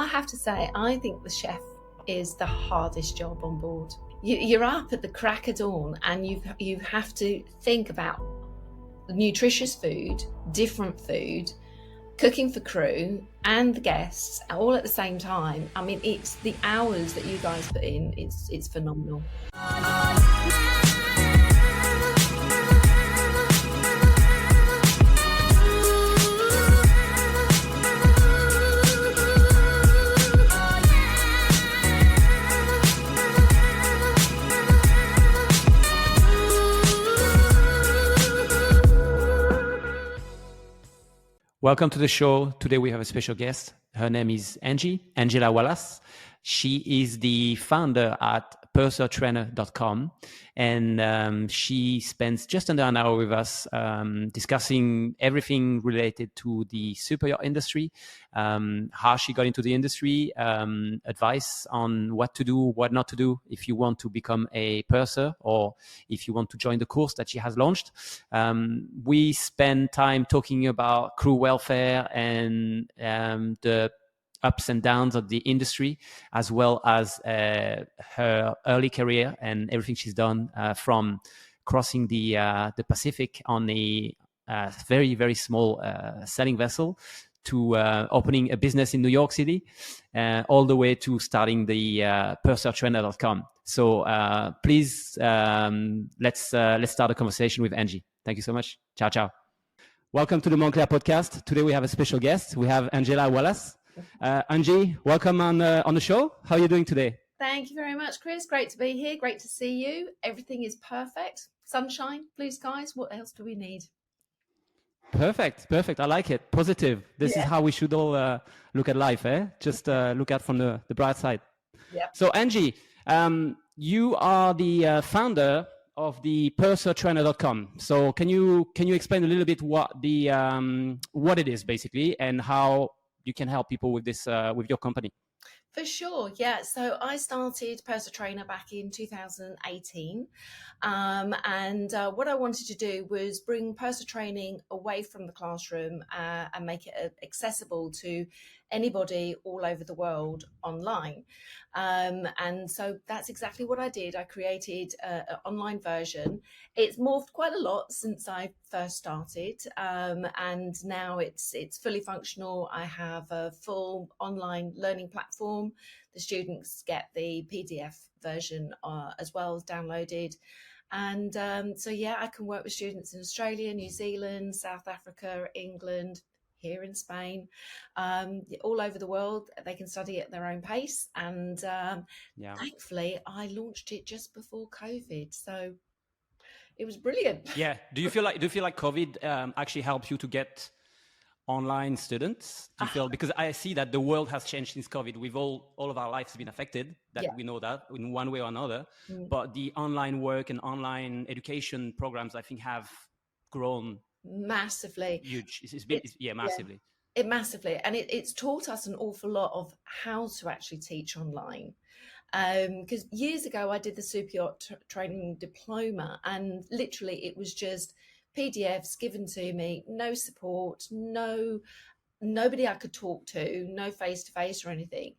I have to say, I think the chef is the hardest job on board. You're up at the crack of dawn and you have to think about nutritious food, different food, cooking for crew and the guests all at the same time. I mean, it's the hours that you guys put in, it's phenomenal. Welcome to the show. Today we have a special guest. Her name is Angela Wallace. She is the founder at pursertrainer.com, and she spends just under an hour with us discussing everything related to the superyacht industry, how she got into the industry, advice on what to do, what not to do if you want to become a purser or if you want to join the course that she has launched. We spend time talking about crew welfare and the ups and downs of the industry, as well as her early career and everything she's done from crossing the Pacific on a very, very small sailing vessel to opening a business in New York City, all the way to starting the pursertrainer.com. So please, let's start a conversation with Angie. Thank you so much. Ciao, ciao. Welcome to the Montclair podcast. Today we have a special guest. We have Angela Wallace. Angie, welcome on the show. How are you doing today? Thank you very much, Chris. Great to be here. Great to see you. Everything is perfect. Sunshine, blue skies. What else do we need? Perfect. I like it. Positive. This is how we should all look at life, eh? Just look out from the bright side. Yeah. So Angie, you are the founder of the pursertrainer.com. So can you explain a little bit what it is basically and how you can help people with this with your company? For sure, yeah. So I started Purser Trainer back in 2018, and what I wanted to do was bring purser training away from the classroom and make it accessible to anybody all over the world online. And so that's exactly what I did. I created an online version. It's morphed quite a lot since I first started, and now it's fully functional. I have a full online learning platform. The students get the PDF version as well as downloaded. And so, yeah, I can work with students in Australia, New Zealand, South Africa, England, here in Spain, all over the world. They can study at their own pace. And thankfully, I launched it just before COVID. So it was brilliant. Yeah. Do you feel like COVID actually helped you to get online students? Do you feel, because I see that the world has changed since COVID. We've all of our lives have been affected. We know that in one way or another. But the online work and online education programs, I think, have grown massively. Huge. Massively. Massively. And it's taught us an awful lot of how to actually teach online. Because years ago I did the superyacht training diploma, and literally it was just PDFs given to me, no support, nobody I could talk to, no face-to-face or anything.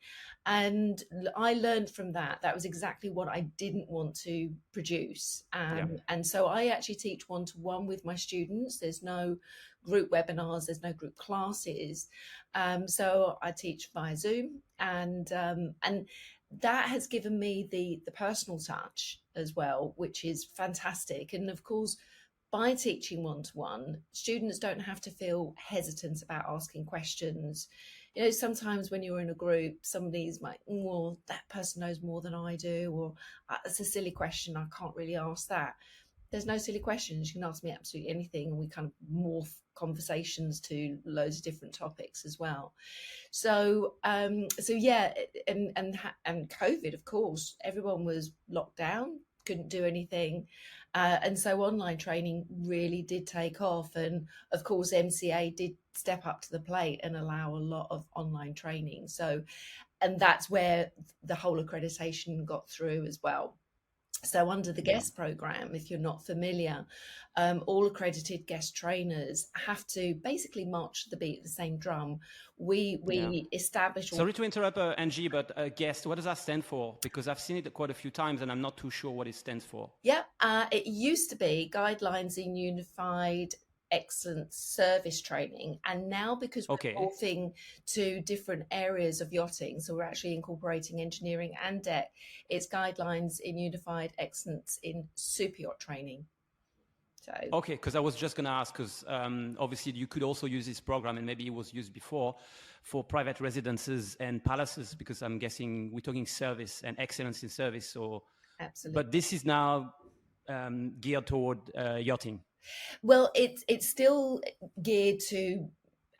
And I learned from that. That was exactly what I didn't want to produce. And so I actually teach one-to-one with my students. There's no group webinars, there's no group classes. So I teach via Zoom, and that has given me the personal touch as well, which is fantastic. And of course, by teaching one-to-one, students don't have to feel hesitant about asking questions. You know, sometimes when you're in a group, somebody's like, well, that person knows more than I do, or it's a silly question, I can't really ask that. There's no silly questions. You can ask me absolutely anything, and we kind of morph conversations to loads of different topics as well. So yeah, and COVID, of course, everyone was locked down, couldn't do anything. And so online training really did take off. And of course, MCA did step up to the plate and allow a lot of online training. So, and that's where the whole accreditation got through as well. So under the Yeah. guest program, if you're not familiar, all accredited guest trainers have to basically march to the beat of the same drum. We Yeah. we establish all. Sorry to interrupt, Angie, but guest, what does that stand for? Because I've seen it quite a few times and I'm not too sure what it stands for. Yeah, it used to be guidelines in unified excellence service training, and now because we're Okay. morphing to different areas of yachting, so we're actually incorporating engineering and deck, it's guidelines in unified excellence in super yacht training. So Okay, because I was just going to ask, because obviously you could also use this program, and maybe it was used before, for private residences and palaces, because I'm guessing we're talking service and excellence in service. So, absolutely. but this is now geared toward yachting. Well, it's still geared to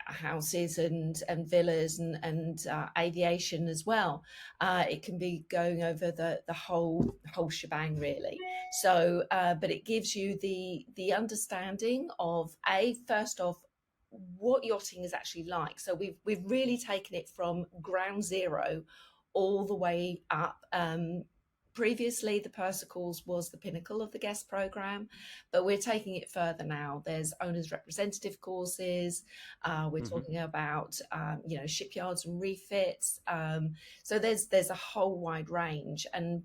houses and villas and aviation as well. It can be going over the whole shebang really. So, but it gives you the understanding of first off what yachting is actually like. So we've really taken it from ground zero all the way up. Previously, the Persicles was the pinnacle of the guest program, but we're taking it further now. There's owners representative courses. We're talking about shipyards and refits. So there's a whole wide range, and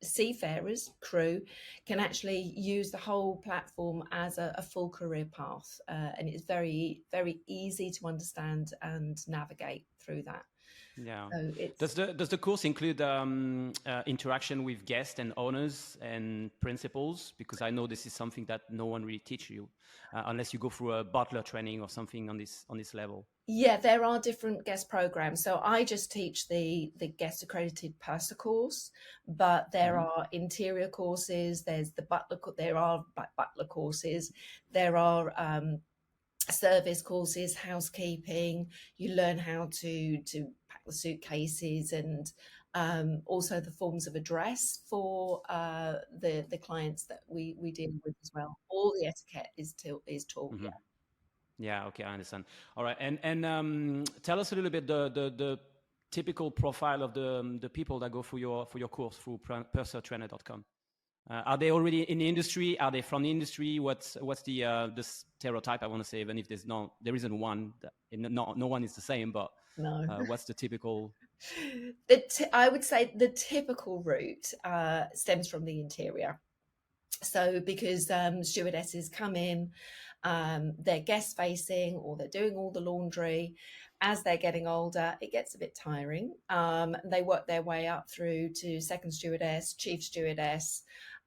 seafarers, crew, can actually use the whole platform as a full career path, and it's very very easy to understand and navigate through that. Yeah. So Does the course include interaction with guests and owners and principals? Because I know this is something that no one really teaches you unless you go through a butler training or something on this level. Yeah, there are different guest programs. So I just teach the guest accredited purser course, but there are interior courses. There's the butler. There are butler courses. There are service courses, housekeeping. You learn how to pack the suitcases and also the forms of address for the clients that we deal with as well. All the etiquette is taught. Mm-hmm. Yeah, okay, I understand. All right, and tell us a little bit the typical profile of the people that go for your course through pursertrainer.com. Are they already in the industry? Are they from the industry? What's the stereotype? I want to say, even if there isn't one. No one is the same. But No. what's the typical? I would say the typical route stems from the interior. So because stewardesses come in, they're guest facing or they're doing all the laundry. As they're getting older, it gets a bit tiring. They work their way up through to second stewardess, chief stewardess,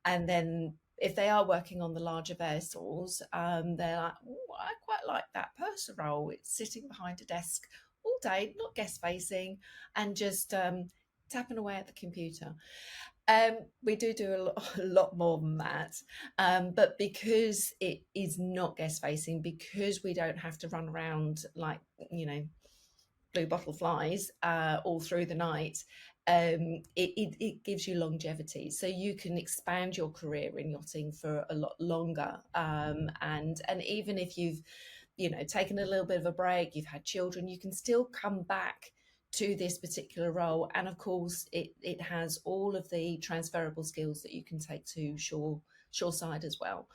and then if they are working on the larger vessels, they're like, I quite like that purser role. It's sitting behind a desk all day, not guest facing, and just tapping away at the computer. We do a lot more than that, but because it is not guest facing, because we don't have to run around like blue bottle flies all through the night, it gives you longevity, so you can expand your career in yachting for a lot longer, and even if you've taken a little bit of a break, you've had children, you can still come back to this particular role. And of course it has all of the transferable skills that you can take to shoreside as well.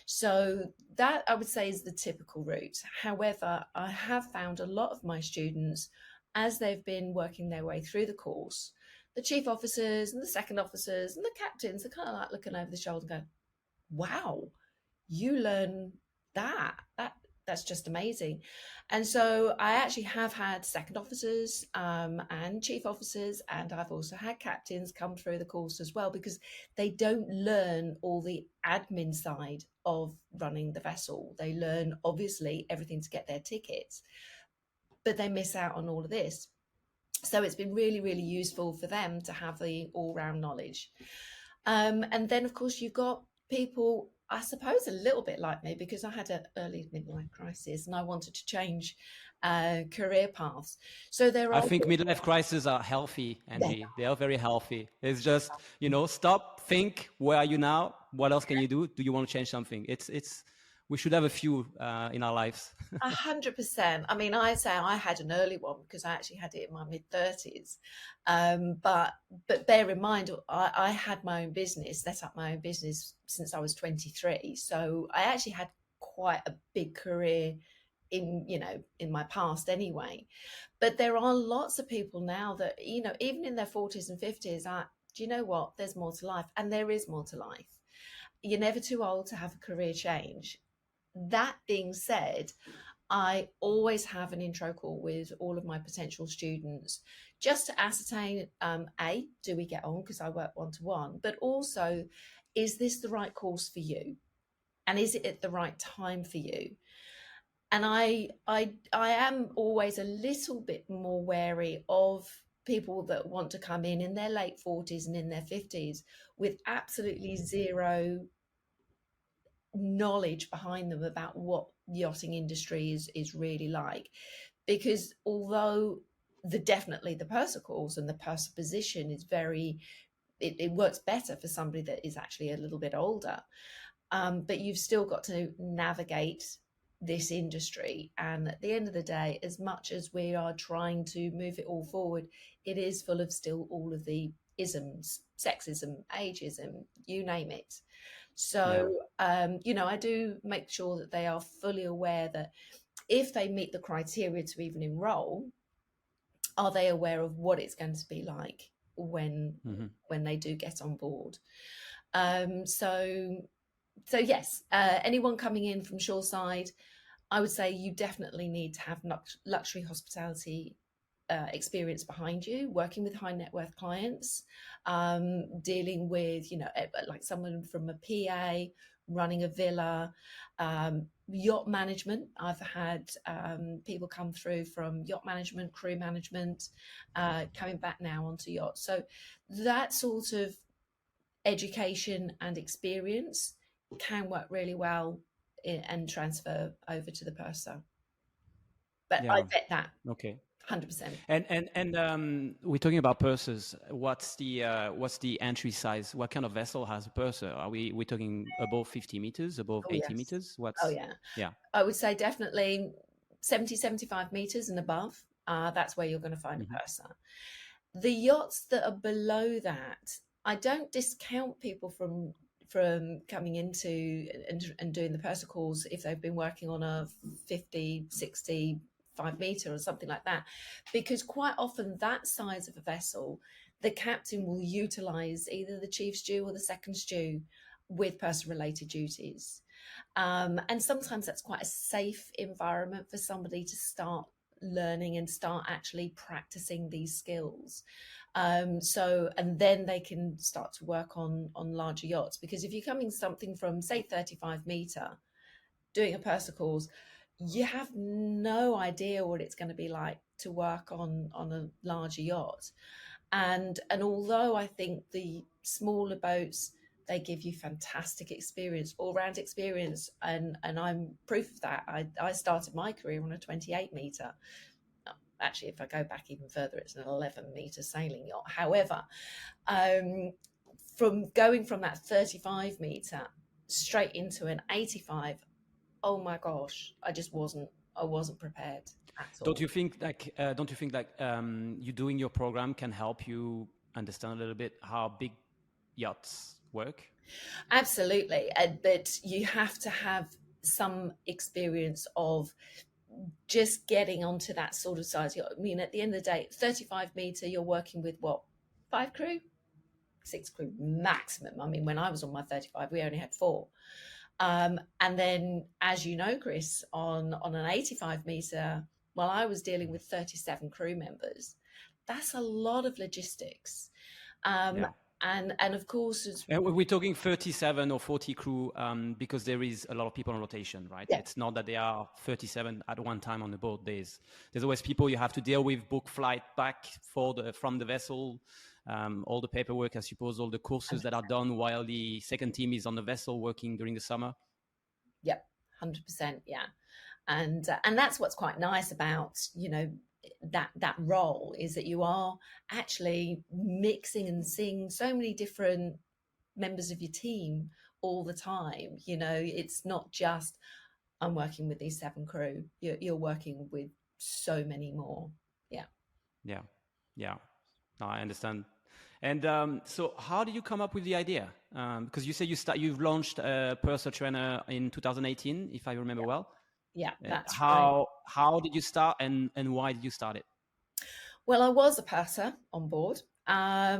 So that, I would say, is the typical route. However, I have found a lot of my students, as they've been working their way through the course, the chief officers and the second officers and the captains are kind of like looking over the shoulder and go, wow, you learn that's just amazing. And so I actually have had second officers and chief officers, and I've also had captains come through the course as well, because they don't learn all the admin side of running the vessel. They learn obviously everything to get their tickets, but they miss out on all of this. So it's been really, really useful for them to have the all-round knowledge. And then, of course, you've got people, I suppose, a little bit like me, because I had an early midlife crisis and I wanted to change career paths. So I think midlife crises are healthy, Angie. They are very healthy. It's just, stop, think, where are you now? What else can you do? Do you want to change something? We should have a few in our lives. 100%. I mean, I say I had an early one because I actually had it in my mid-30s. But bear in mind, I had my own business, set up my own business since I was 23. So I actually had quite a big career in my past anyway. But there are lots of people now that, even in their 40s and 50s, do you know what? There's more to life, and there is more to life. You're never too old to have a career change. That being said, I always have an intro call with all of my potential students just to ascertain, do we get on? Because I work one-to-one, but also, is this the right course for you? And is it at the right time for you? And I am always a little bit more wary of people that want to come in their late 40s and in their 50s with absolutely zero knowledge behind them about what the yachting industry is really like. Because although definitely the purser course and the purser position is it works better for somebody that is actually a little bit older, but you've still got to navigate this industry. And at the end of the day, as much as we are trying to move it all forward, it is full of still all of the isms, sexism, ageism, you name it. So, I do make sure that they are fully aware that if they meet the criteria to even enroll, are they aware of what it's going to be like when they do get on board? So yes, anyone coming in from shoreside, I would say you definitely need to have luxury hospitality experience behind you, working with high net worth clients, dealing with, like someone from a PA, running a villa, yacht management. I've had people come through from yacht management, crew management, coming back now onto yachts. So that sort of education and experience can work really well and transfer over to the purser. But I bet that. Okay. 100%. And we're talking about pursers. What's the entry size? What kind of vessel has a purser? Are we talking above 50 meters, above 80 meters? Yeah. I would say definitely 70, 75 meters and above. That's where you're going to find a purser. The yachts that are below that, I don't discount people from coming into and doing the purser calls if they've been working on a 50, 60, 5 meter or something like that, because quite often that size of a vessel, the captain will utilize either the chief stew or the second stew with purser related duties, and sometimes that's quite a safe environment for somebody to start learning and start actually practicing these skills. And then they can start to work on larger yachts, because if you're coming something from, say, 35 meter doing a purser course, you have no idea what it's going to be like to work on a larger yacht. And although I think the smaller boats, they give you fantastic experience, all-round experience, and I'm proof of that. I started my career on a 28 meter. Actually, if I go back even further, it's an 11-meter sailing yacht. However, from going from that 35 meter straight into an 85, oh my gosh, I wasn't prepared at all. Don't you think you doing your program can help you understand a little bit how big yachts work? Absolutely. But you have to have some experience of just getting onto that sort of size. I mean, at the end of the day, 35 meter, you're working with what, 5 crew, 6 crew maximum. I mean, when I was on my 35, we only had 4. And then, as you know, Chris, on an 85 meter, well, I was dealing with 37 crew members. That's a lot of logistics. And of course, we're talking 37 or 40 crew because there is a lot of people on rotation, right? Yeah. It's not that there are 37 at one time on the boat. There's always people you have to deal with, book flight back from the vessel, all the paperwork, I suppose, all the courses that are done while the second team is on the vessel working during the summer. Yep, 100%, yeah. And that's what's quite nice about, that role, is that you are actually mixing and seeing so many different members of your team all the time. It's not just, I'm working with these 7 crew. You're working with so many more. Yeah. Yeah. Yeah. No, I understand. And so, how did you come up with the idea? Because you say you've launched a personal trainer in 2018, if I remember Yeah. well. Yeah, that's right. How did you start, and why did you start it? Well, I was a purser on board, as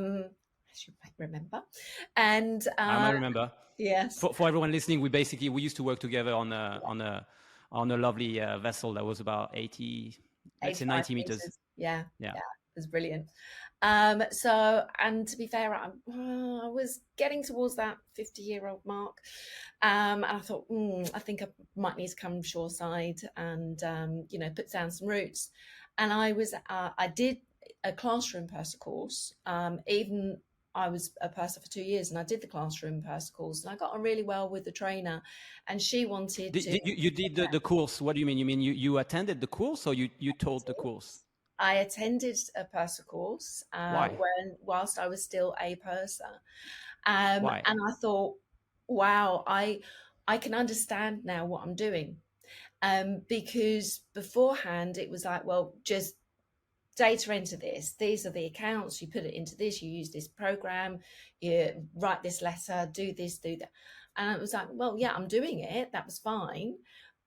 you might remember. And I remember. yes, For everyone listening, we used to work together on a lovely vessel that was about 80, let's say 85 90 meters. meters. Yeah, Yeah. yeah, it was brilliant. And to be fair, I was getting towards that 50-year-old mark. And I thought, I think I might need to come shoreside and, put down some roots. And I did a classroom purser course. Even I was a purser for 2 years, and I did the classroom purser course, and I got on really well with the trainer, and she wanted to. You did the course. What do you mean? You mean you attended the course, or you taught the course? I attended a purser course Why? whilst I was still a purser, Why? and I thought, wow, I can understand now what I'm doing, because beforehand it was like, well, just data into this. These are the accounts. You put it into this. You use this program. You write this letter. Do this. Do that. And it was like, well, yeah, I'm doing it. That was fine,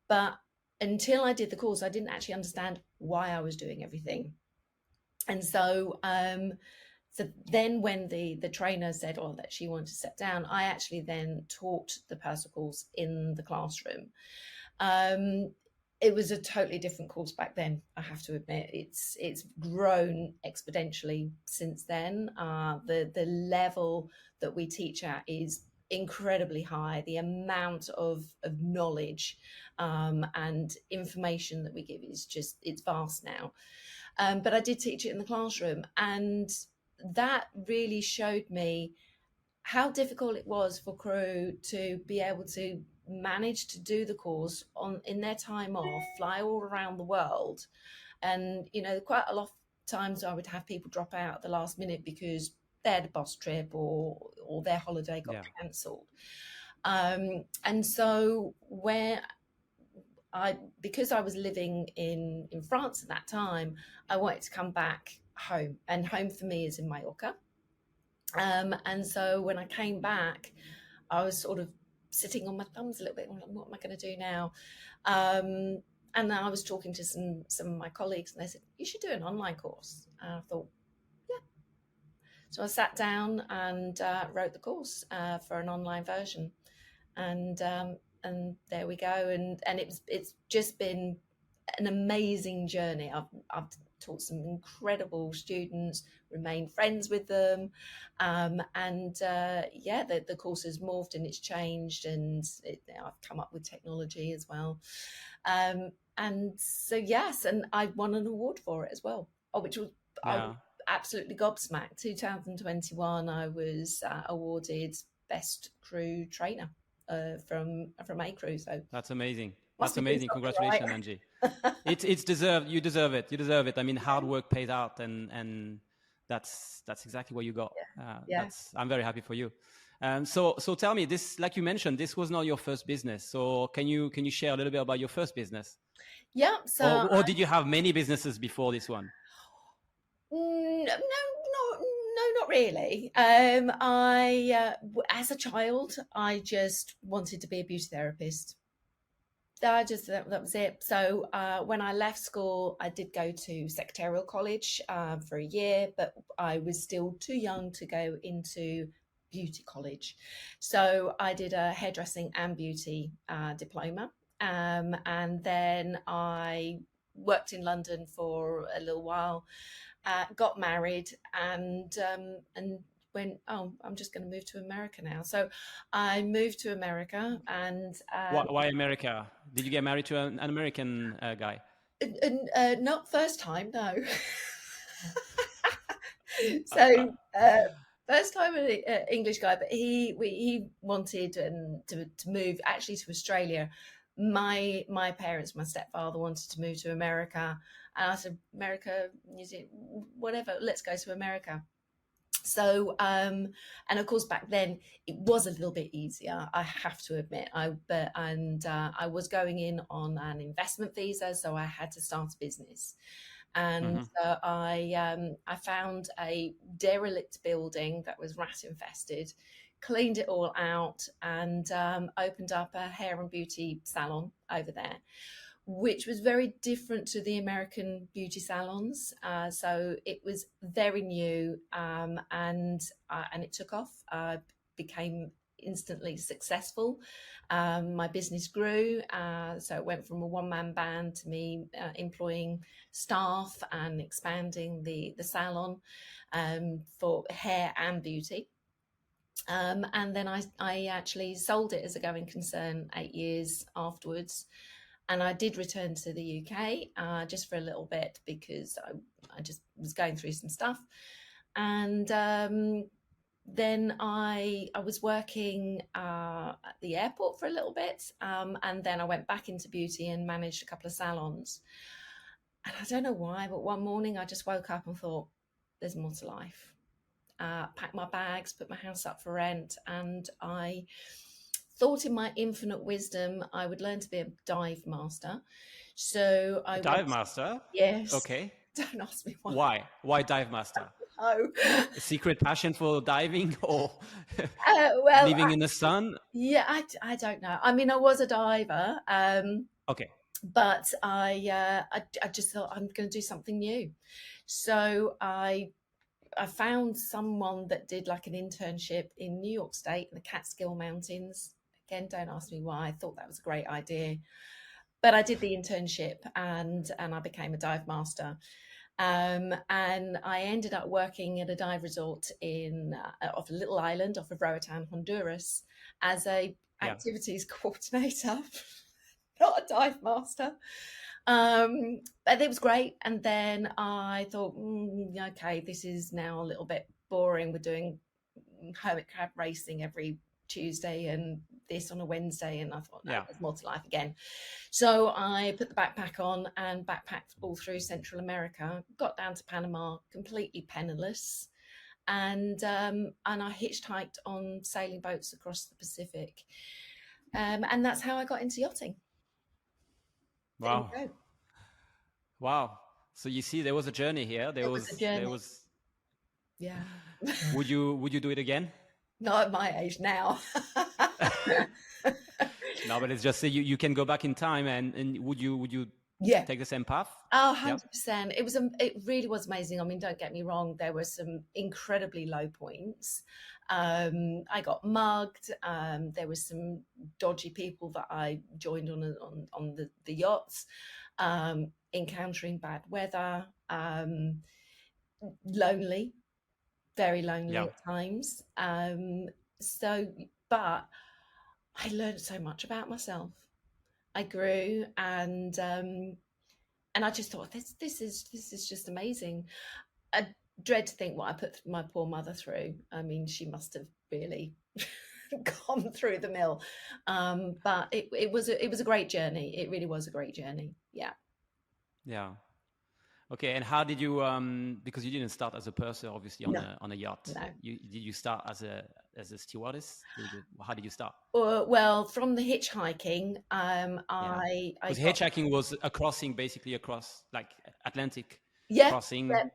but until I did the course, I didn't actually understand why I was doing everything. And so then when the trainer said, oh, that she wanted to step down, I actually then taught the purser course in the classroom. It was a totally different course back then, I have to admit. It's grown exponentially since then. The level that we teach at is incredibly high. The amount of knowledge and information that we give is just, it's vast now. But I did teach it in the classroom, and that really showed me how difficult it was for crew to be able to manage to do the course in their time off, fly all around the world. And quite a lot of times I would have people drop out at the last minute because they had a bus trip or their holiday got Yeah. cancelled. And so because I was living in France at that time, I wanted to come back home, and home for me is in Mallorca. And so when I came back, I was sort of sitting on my thumbs a little bit. What am I going to do now? And then I was talking to some of my colleagues, and they said, you should do an online course. And I thought, yeah. So I sat down and wrote the course for an online version. And there we go. And it's just been an amazing journey. I've taught some incredible students, remained friends with them, the course has morphed and it's changed, and I've come up with technology as well, and so yes, and I won an award for it as well, which was I was absolutely gobsmacked. 2021, I was awarded best crew trainer from A Crew. So That's amazing. must That's be doing amazing. something Congratulations, right. Angie. It's deserved. You deserve it. You deserve it. I mean, hard work pays out, and that's exactly what you got. Yeah. I'm very happy for you. So tell me, this, like you mentioned, this was not your first business. So can you share a little bit about your first business? Yeah. So Or did you have many businesses before this one? no, not really. As a child, I just wanted to be a beauty therapist. That was it. So when I left school, I did go to secretarial college for a year, but I was still too young to go into beauty college. So I did a hairdressing and beauty diploma. And then I worked in London for a little while, got married, and went, oh, I'm just going to move to America now. So I moved to America, and Why America? Did you get married to an American guy? not first time, no. So first time an English guy, but he wanted to move actually to Australia. My parents, my stepfather wanted to move to America, and I said, America, New Zealand, whatever, let's go to America. So, and of course, back then it was a little bit easier, I have to admit. I was going in on an investment visa, so I had to start a business. And Hmm. I found a derelict building that was rat infested, cleaned it all out, and opened up a hair and beauty salon over there, which was very different to the American beauty salons. So it was very new, and it took off. Became instantly successful. My business grew, so it went from a one-man band to me employing staff and expanding the salon for hair and beauty. And then I actually sold it as a going concern 8 years afterwards. And I did return to the UK just for a little bit because I just was going through some stuff. And then I was working at the airport for a little bit. And then I went back into beauty and managed a couple of salons. And I don't know why, but one morning I just woke up and thought, there's more to life. Packed my bags, put my house up for rent, and I thought in my infinite wisdom I would learn to be a dive master. So A I went, dive master? yes, Okay. don't ask me why. Why dive master? Oh, A secret passion for diving or well, living in the sun? yeah, I don't know. I mean, I was a diver, Okay. but I just thought I'm going to do something new. So I found someone that did like an internship in New York State in the Catskill Mountains. Again, don't ask me why. I thought that was a great idea, but I did the internship and I became a dive master. And I ended up working at a dive resort in off a little island off of Roatan, Honduras, as a Yeah. activities coordinator, not a dive master. But it was great. And then I thought, okay, this is now a little bit boring. We're doing hermit crab racing every Tuesday and this on a Wednesday. And I thought, no, Yeah. there's more to life again. So I put the backpack on and backpacked all through Central America, got down to Panama completely penniless. And I hitchhiked on sailing boats across the Pacific. And that's how I got into yachting. There you Wow. go. Wow. So you see, there was a journey here. It was a journey. There was. Yeah. Would you do it again? Not at my age now. No, but it's just say you can go back in time and would you Yeah. take the same path? Oh, Yeah. 100%. It really was amazing. I mean, don't get me wrong, there were some incredibly low points. I got mugged. There was some dodgy people that I joined on the yachts, encountering bad weather, lonely, very lonely Yeah. at times. So, but I learned so much about myself. I grew, and I just thought this is just amazing. I dread to think what I put my poor mother through. I mean, she must have really gone through the mill. But it was a great journey. It really was a great journey. Yeah. Yeah. Okay. And how did you because you didn't start as a purser obviously No, on a yacht. no. Did you start as a stewardess? How did you start? Well, from the hitchhiking, Yeah. I Because got, hitchhiking was a crossing basically across like Atlantic yeah, crossing yeah. on a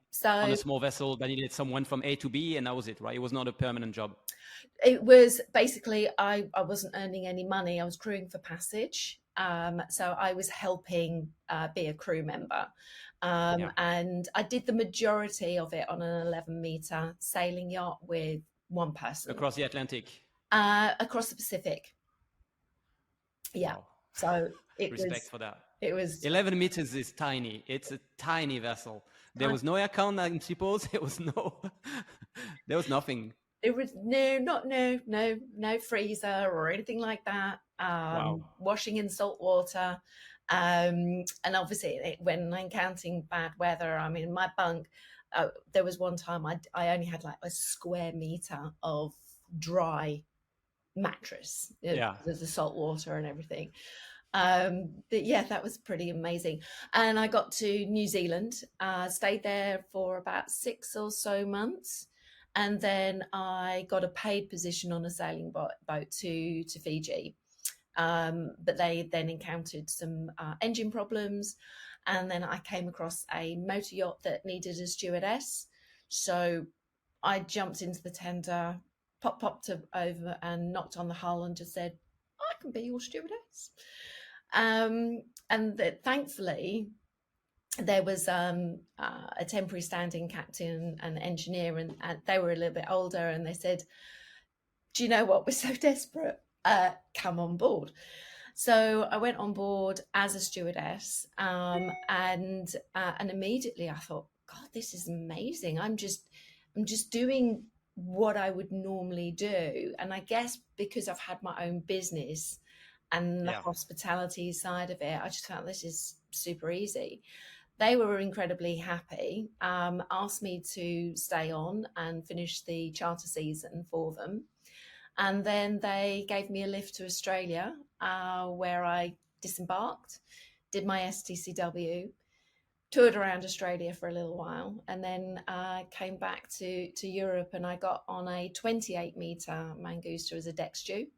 So small vessel that needed someone from A to B and that was it, right? It was not a permanent job. it was basically I wasn't earning any money. I was crewing for passage. So I was helping be a crew member. Yeah. And I did the majority of it on an 11-meter sailing yacht with one person Across the Atlantic. across the Pacific. Yeah. Wow. So Respect for that. it was 11 meters is tiny. It's a tiny vessel. There was no aircon, I suppose. There was nothing. There was no freezer or anything like that. Wow. Washing in salt water, and obviously when encountering bad weather, I mean, my bunk. There was one time I only had like a square meter of dry mattress Yeah. because of the salt water and everything. But yeah, that was pretty amazing. And I got to New Zealand, stayed there for about 6 or so months. And then I got a paid position on a sailing boat to Fiji. But they then encountered some engine problems. And then I came across a motor yacht that needed a stewardess. So I jumped into the tender, popped over and knocked on the hull and just said, I can be your stewardess. And thankfully, there was a temporary standing captain and engineer, and they were a little bit older, and they said, do you know what, we're so desperate, come on board. So I went on board as a stewardess, and immediately I thought, God, this is amazing. I'm just doing what I would normally do, and I guess because I've had my own business and the Yeah. hospitality side of it, I just felt this is super easy. They were incredibly happy, asked me to stay on and finish the charter season for them. And then they gave me a lift to Australia, where I disembarked, did my STCW, toured around Australia for a little while, and then came back to Europe, and I got on a 28-metre Mangusta as a deck stew.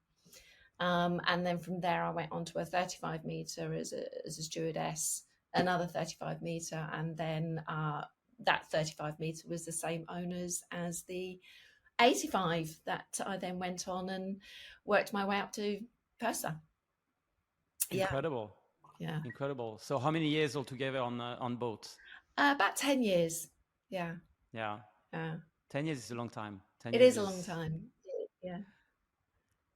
And then from there, I went on to a 35-metre as a stewardess, another 35-metre, and then that 35-metre was the same owners as the 85 that I then went on and worked my way up to Purser. Incredible. Yeah. Incredible. So how many years altogether on boats? About 10 years. Yeah. Yeah. 10 years is a long time. 10 It years is a long time. Yeah.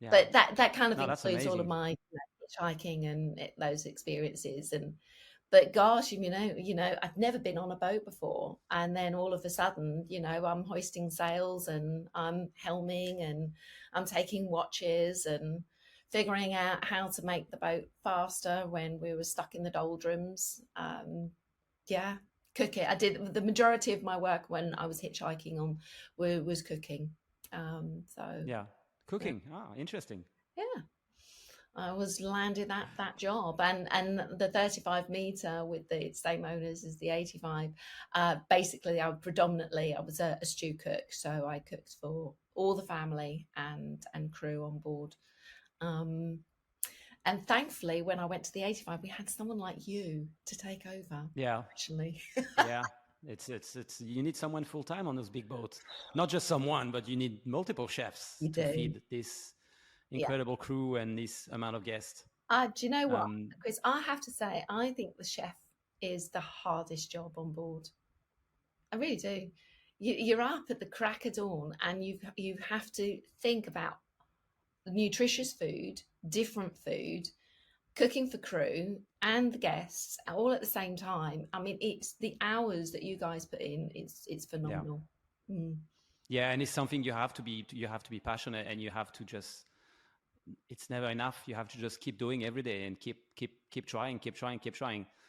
Yeah. But that kind of No, that's includes all of amazing. my hitchhiking and those experiences. But gosh, I've never been on a boat before. And then all of a sudden, I'm hoisting sails and I'm helming and I'm taking watches and figuring out how to make the boat faster when we were stuck in the doldrums. Yeah, cooking. I did the majority of my work when I was hitchhiking on was cooking. So Yeah. Cooking. Ah, interesting. yeah, I was landed that job, and the 35-metre with the same owners as the 85. Basically, I was a stew cook, so I cooked for all the family and crew on board. And thankfully, when I went to the 85, we had someone like you to take over. Yeah. Actually, Yeah. It's you need someone full time on those big boats. Not just someone, but you need multiple chefs you to do. feed this Yeah. incredible crew and this amount of guests. Do you know what? Um, Because I have to say, I think the chef is the hardest job on board. I really do. You're up at the crack of dawn, and you have to think about nutritious food, different food, cooking for crew and the guests all at the same time. I mean, it's the hours that you guys put in. It's yeah. phenomenal. Yeah, and it's something you have to be passionate, and you have to just, it's never enough. You have to just keep doing every day and keep trying.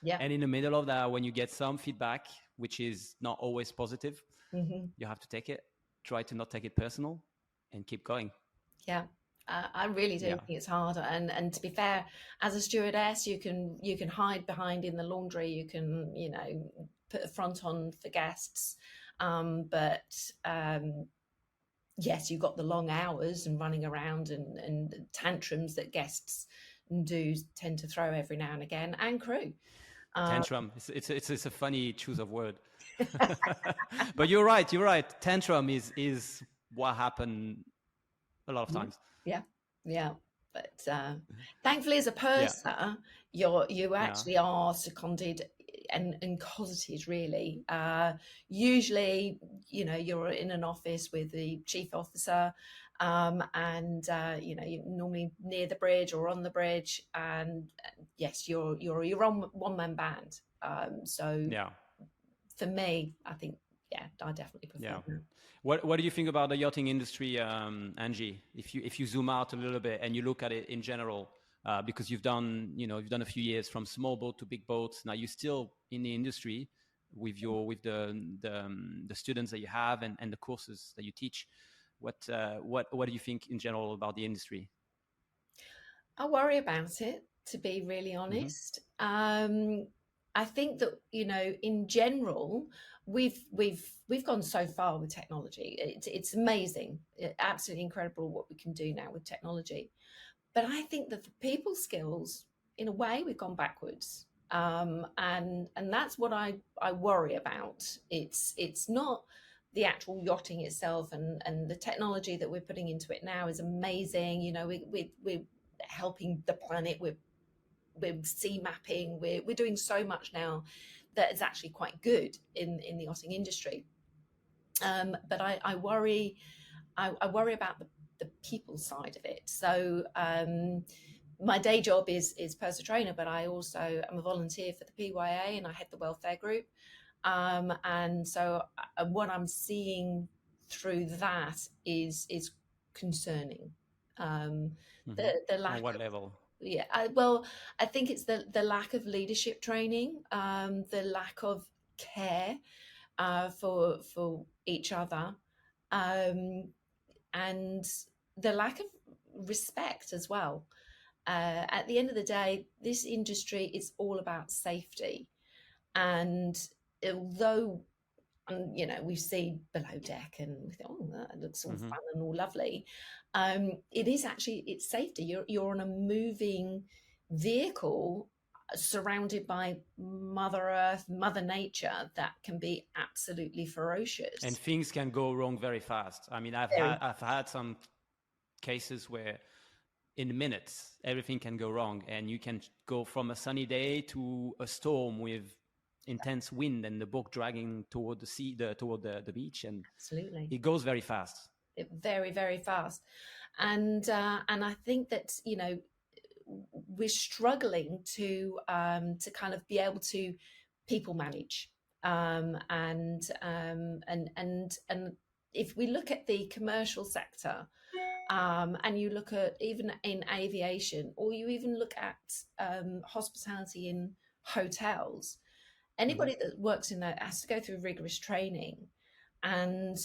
Yeah. And in the middle of that, when you get some feedback, which is not always positive, Mm-hmm. you have to take it, try to not take it personal, and keep going. Yeah. I really do think it's harder, and to be fair, as a stewardess, you can hide behind in the laundry, you can put a front on for guests, but yes, you've got the long hours and running around and tantrums that guests do tend to throw every now and again, and crew. Tantrum. It's a funny choose of word, but you're right. Tantrum is what happened a lot of times. Yeah. But thankfully, as a purser, you actually are seconded and cosseted, really. Usually, you're in an office with the chief officer, and you're normally near the bridge or on the bridge, and yes, you're on one-man band. So for me, I think, I definitely prefer that. What do you think about the yachting industry, Angie? If you zoom out a little bit and you look at it in general, because you've done a few years from small boat to big boats. Now you're still in the industry with the students that you have and the courses that you teach. What do you think in general about the industry? I worry about it, to be really honest. I think that, in general, we've gone so far with technology. It's amazing, absolutely incredible what we can do now with technology. But I think that the people skills, in a way, we've gone backwards, and that's what I worry about. It's not the actual yachting itself, and the technology that we're putting into it now is amazing. You know, we're helping the planet. We're sea mapping. We're doing so much now that is actually quite good in the yachting industry. But I worry I worry about the people side of it. So my day job is personal trainer, but I also am a volunteer for the PYA and I head the welfare group. And so what I'm seeing through that is concerning. The On lack what of, level? yeah, I think it's the lack of leadership training, the lack of care for each other, um, and the lack of respect as well. At the end of the day, this industry is all about safety, and although you know, we see below deck and we think, oh, that looks all Hmm. fun and all lovely. It is actually, it's safety. You're on a moving vehicle surrounded by Mother Earth, Mother Nature, that can be absolutely And ferocious. things can go wrong very fast. I mean, Very, I've had some cases where in minutes everything can go wrong, and you can go from a sunny day to a storm with intense wind and the boat dragging toward the sea, toward the beach, and absolutely. it goes very fast. Very, very fast. And I think that, you know, we're struggling to kind of be able to people manage, and if we look at the commercial sector, and you look at even in aviation, or you even look at hospitality in hotels, Hmm. anybody that works in that has to go through rigorous training, and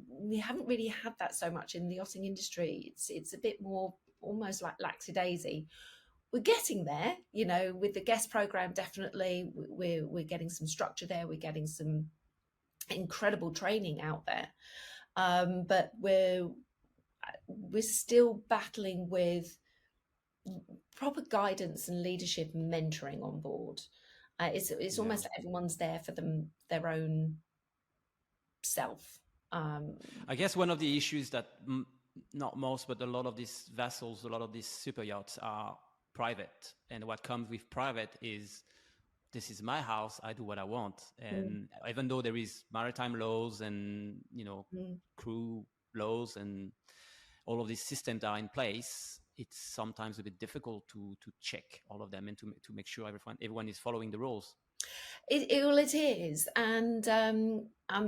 we haven't really had that so much in the yachting industry. It's a bit more almost like lackadaisy. We're getting there, you know, with the guest program. Definitely, we're getting some structure there. We're getting some incredible training out there, but we're still battling with proper guidance and leadership and mentoring on board. It's Yeah. almost like everyone's there for them their own self. Um, I guess one of the issues that not most, but a lot of these vessels, a lot of these super yachts are private. And what comes with private is this is my house, I do what I want. mm, And even though there is maritime laws and, you know, mm. crew laws and all of these systems are in place, it's sometimes a bit difficult to check all of them and to make sure everyone is following the rules. Well, it is, and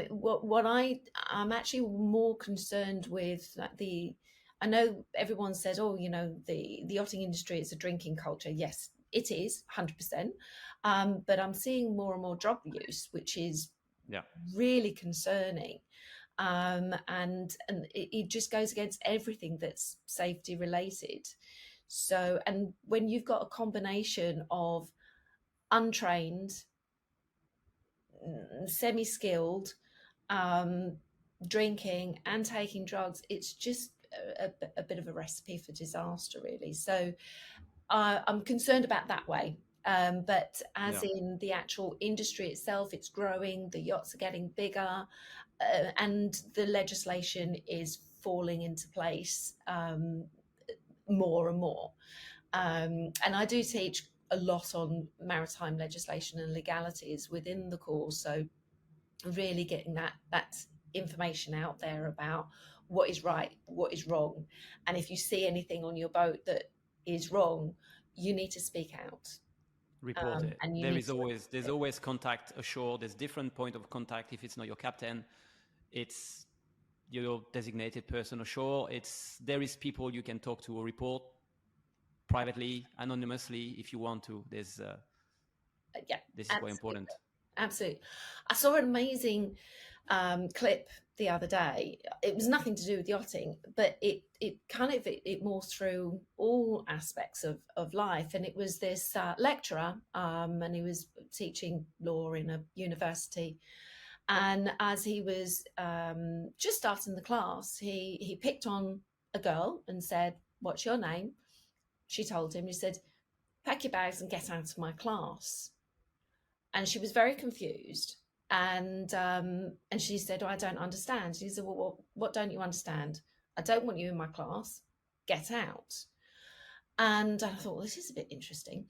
what I'm actually more concerned with, like the, I know everyone says, oh, you know, the yachting industry is a drinking culture. Yes, it is, 100%. But I'm seeing more and more drug use, which is Yeah. really concerning. And it just goes against everything that's safety related. So, and when you've got a combination of untrained, semi-skilled, um, drinking and taking drugs, it's just a bit of a recipe for disaster, really. So I'm concerned about that way. But as Yeah. in the actual industry itself, it's growing, the yachts are getting bigger, and the legislation is falling into place more and more. And I do teach a lot on maritime legislation and legalities within the course. So really getting that information out there about what is right, what is wrong, and if you see anything on your boat that is wrong, you need to speak out, Report it. and you need to There's report it. always contact ashore. There's different point of contact. If it's not your captain, it's your designated person ashore. There is people you can talk to or report privately, anonymously if you want to. Yeah, This is quite absolutely, important. absolutely. I saw an amazing clip the other day. It was nothing to do with yachting, but it kind of it morphed through all aspects of life. And it was this lecturer, and he was teaching law in a university, And as he was just starting the class, he picked on a girl and said, "What's your name?" She told him. He said, "Pack your bags and get out of my class." And she was very confused. And she said, "Oh, I don't understand." He said, "Well, what don't you understand? I don't want you in my class. Get out." And I thought, well, this is a bit interesting.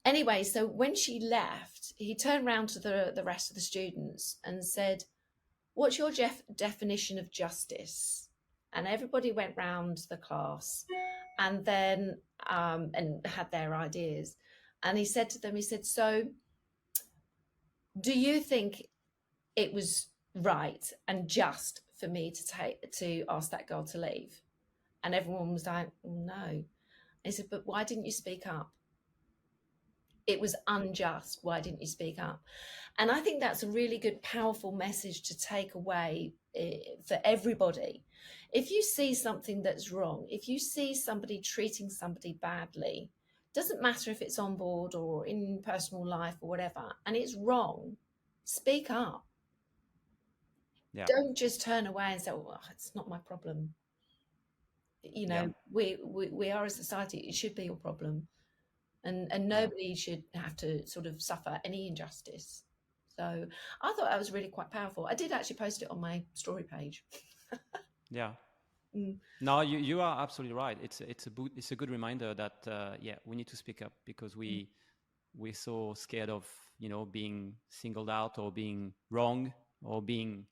Anyway, so when she left, he turned around to the rest of the students and said, "What's your definition of justice?" And everybody went round the class and then and had their ideas. And he said to them, he said, "So do you think it was right and just for me to ask that girl to leave?" And everyone was like, "No." He said, "But why didn't you speak up? It was unjust. Why didn't you speak up?" And I think that's a really good, powerful message to take away for everybody. If you see something that's wrong, if you see somebody treating somebody badly, doesn't matter if it's on board or in personal life or whatever, and it's wrong, speak up. Yeah. Don't just turn away and say, "Well, it's not my problem." You Yeah. know, we are a society. It should be your problem, and Yeah. nobody should have to sort of suffer any injustice. So I thought that was really quite powerful. I did actually post it on my story page. Yeah. Mm. No, you are absolutely right. It's a good reminder that yeah, we need to speak up because we're so scared of being singled out or being wrong or being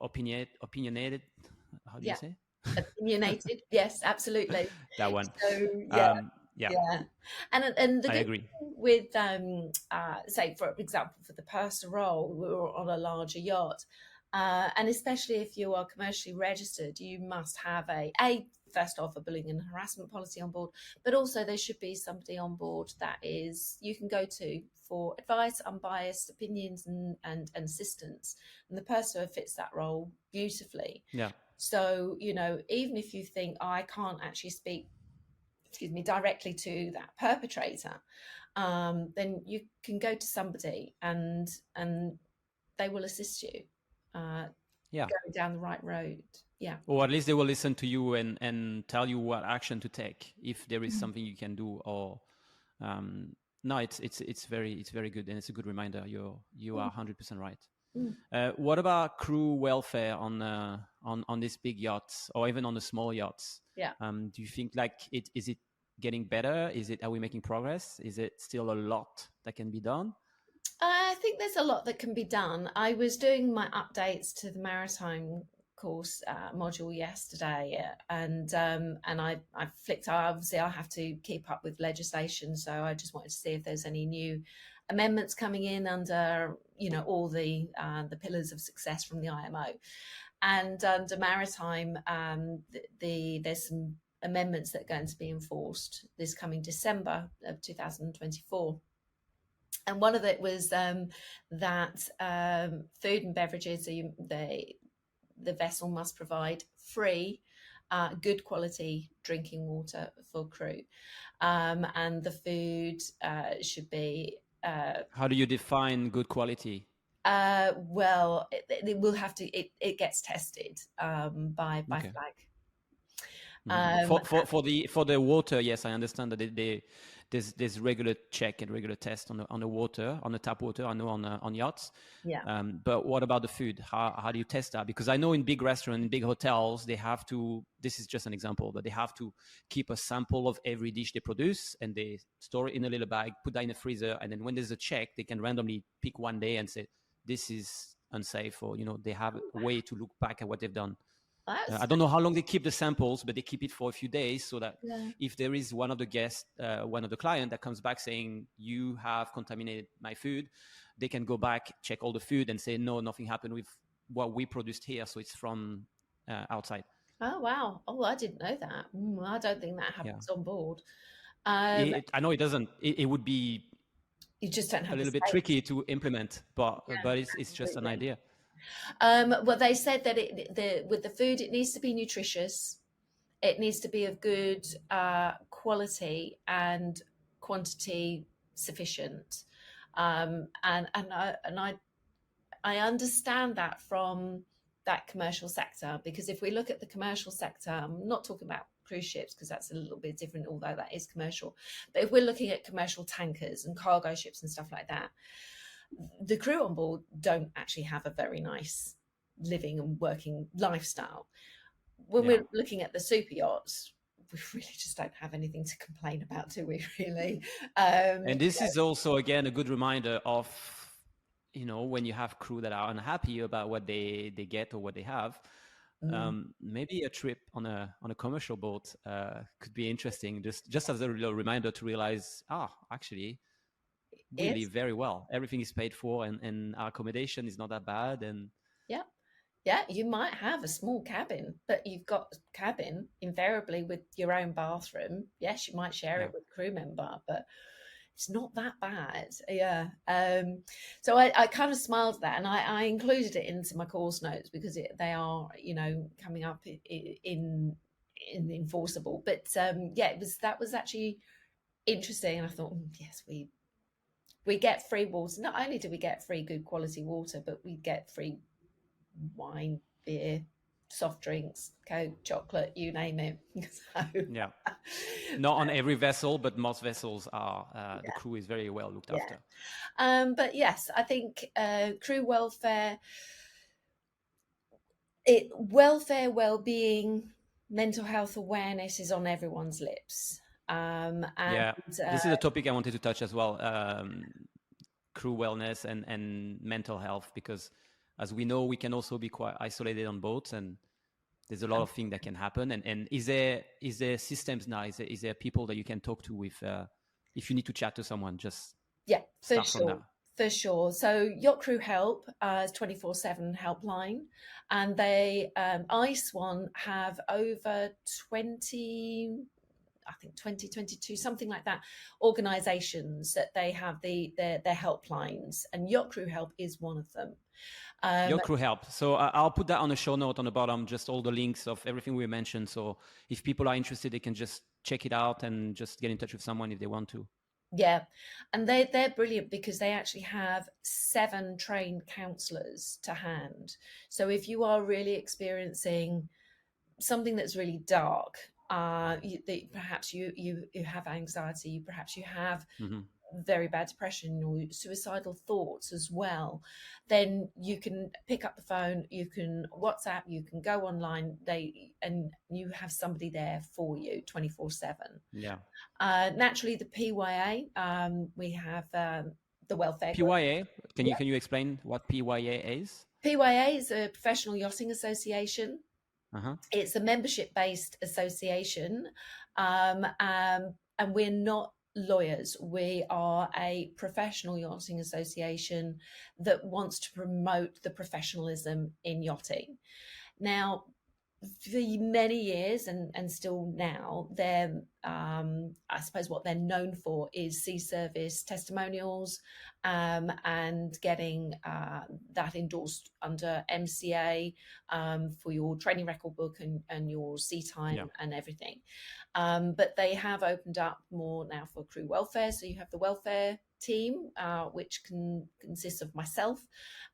opinionated. How do you Yeah, say? opinionated. Yes, absolutely. That one. So yeah, Yeah, yeah, and the I good agree. thing with say for example for the purser role, we were on a larger yacht, and especially if you are commercially registered, you must have a first off a bullying and harassment policy on board, but also there should be somebody on board that is you can go to for advice, unbiased opinions, and assistance, and the purser fits that role beautifully. Yeah, So, even if you think, "Oh, I can't actually speak, excuse me, directly to that perpetrator," then you can go to somebody and they will assist you yeah. going down the right road. Yeah. Or at least they will listen to you and tell you what action to take if there is Mm. something you can do. Or no, it's very good, and it's a good reminder. You are 100% right. Mm. What about crew welfare on these big yachts or even on the small yachts? Yeah. Do you think like is it getting better? Are we making progress? Is it still a lot that can be done? I think there's a lot that can be done. I was doing my updates to the maritime course module yesterday, and I flicked. Obviously, I have to keep up with legislation, so I just wanted to see if there's any new amendments coming in under all the pillars of success from the IMO, and under maritime, there's some amendments that are going to be enforced this coming December of 2024. And one of it was that food and beverages, the vessel must provide free, good quality drinking water for crew, and the food should be. How do you define good quality? Well, it will have to. It gets tested by Okay. flag. Mhm. Um, For the water, yes, I understand that there's regular check and regular test on the water, on the tap water. I know on yachts. yeah. But what about the food? How do you test that? Because I know in big restaurants, in big hotels, they have to. This is just an example, but they have to keep a sample of every dish they produce, and they store it in a little bag, put that in a freezer, and then when there's a check, they can randomly pick one day and say this is unsafe, or they have a way to look back at what they've done. That's I don't know how long they keep the samples, but they keep it for a few days so that yeah. if there is one of the guests, one of the client that comes back saying you have contaminated my food, they can go back, check all the food, and say no, nothing happened with what we produced here, so it's from outside. Oh wow. Oh, I didn't know that. I don't think that Yeah, happens on board. Um, I know it doesn't. It would be you just don't a have the little bit space. tricky to implement, but Yeah, but it's just an absolutely. idea. Well, they said that with the food, it needs to be nutritious. It needs to be of good quality and quantity sufficient. And I I understand that from that commercial sector, because if we look at the commercial sector, I'm not talking about cruise ships because that's a little bit different, although that is commercial. But if we're looking at commercial tankers and cargo ships and stuff like that, the crew on board don't actually have a very nice living and working lifestyle. When we're looking at the super yachts, we really just don't have anything to complain about, do we, really? And this is also, again, a good reminder of, when you have crew that are unhappy about what they get or what they have, maybe a trip on a commercial boat could be interesting, just as a little reminder to realize, actually, we live very well. Everything is paid for, and our accommodation is not that bad. And yeah, you might have a small cabin, but you've got a cabin invariably with your own bathroom. Yes, you might share it with a crew member, but it's not that bad. Yeah. So I kind of smiled at that, and I included it into my course notes because they are, coming up in enforceable. But that was actually interesting, and I thought, yes, we get free water. Not only do we get free good quality water, but we get free wine, beer, soft drinks, Coke, chocolate, you name it. So, not on every vessel, but most vessels are. The crew is very well looked after. But yes, I think crew welfare, well-being, mental health awareness is on everyone's lips. This is a topic I wanted to touch as well. Crew wellness and mental health, because as we know, we can also be quite isolated on boats, and there's a lot of things that can happen. And is there systems now? Is there people that you can talk to with if you need to chat to someone? Just for sure. So Yacht Crew Help is 24/7 helpline, and they ICE one have over 20. I think 2022, something like that, organizations that they have their helplines, and Yacht Crew Help is one of them. Yacht Crew Help. So I'll put that on a show note on the bottom, just all the links of everything we mentioned. So if people are interested, they can just check it out and just get in touch with someone if they want to. Yeah, and they're brilliant because they actually have 7 trained counselors to hand. So if you are really experiencing something that's really dark, perhaps you have anxiety, perhaps you have very bad depression or suicidal thoughts as well, then you can pick up the phone, you can WhatsApp, you can go online, and you have somebody there for you 24/7. Naturally, the PYA, we have the welfare PYA. Can you explain what PYA is? PYA is a professional yachting association. It's a membership-based association, and we're not lawyers. We are a professional yachting association that wants to promote the professionalism in yachting. Now, for many years and still now, I suppose what they're known for is sea service testimonials, and getting that endorsed under MCA for your training record book and your sea time and everything. But they have opened up more now for crew welfare. So you have the welfare team, which consists of myself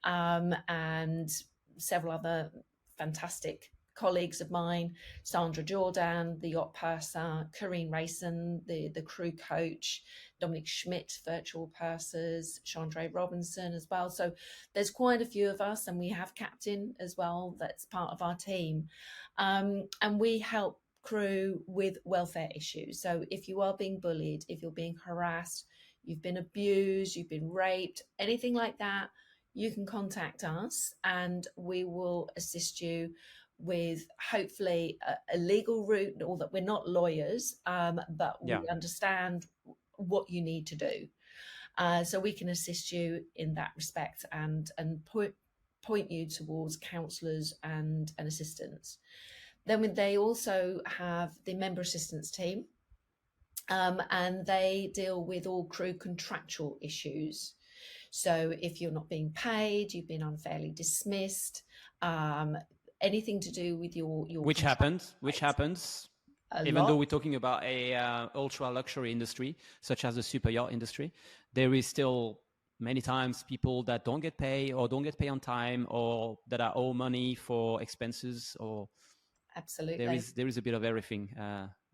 and several other fantastic colleagues of mine, Sandra Jordan, the yacht purser, Corrine Rayson, the crew coach, Dominic Schmidt, virtual pursers, Chandra Robinson as well. So there's quite a few of us, and we have captain as well that's part of our team. And we help crew with welfare issues. So if you are being bullied, if you're being harassed, you've been abused, you've been raped, anything like that, you can contact us and we will assist you with hopefully a legal route, or that we're not lawyers, but we understand what you need to do. So we can assist you in that respect and point you towards counsellors and assistants. Then they also have the member assistance team, and they deal with all crew contractual issues. So if you're not being paid, you've been unfairly dismissed, anything to do with your which happens even though we're talking about a ultra luxury industry such as the super yacht industry, there is still many times people that don't get paid or don't get paid on time or that are owe money for expenses, or Absolutely. there is a bit of everything.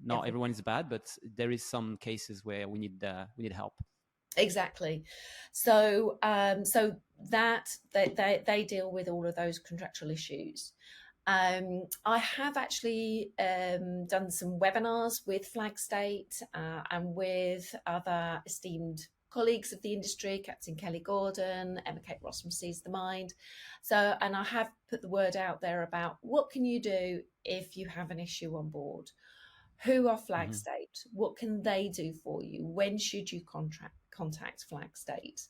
Not everyone is bad, but there is some cases where we need help. Exactly. So so that they deal with all of those contractual issues. I have actually done some webinars with Flag State and with other esteemed colleagues of the industry, Captain Kelly Gordon, Emma Kate Ross from Seize the Mind. So, and I have put the word out there about what can you do if you have an issue on board? Who are Flag State? What can they do for you? When should you contact Flag State?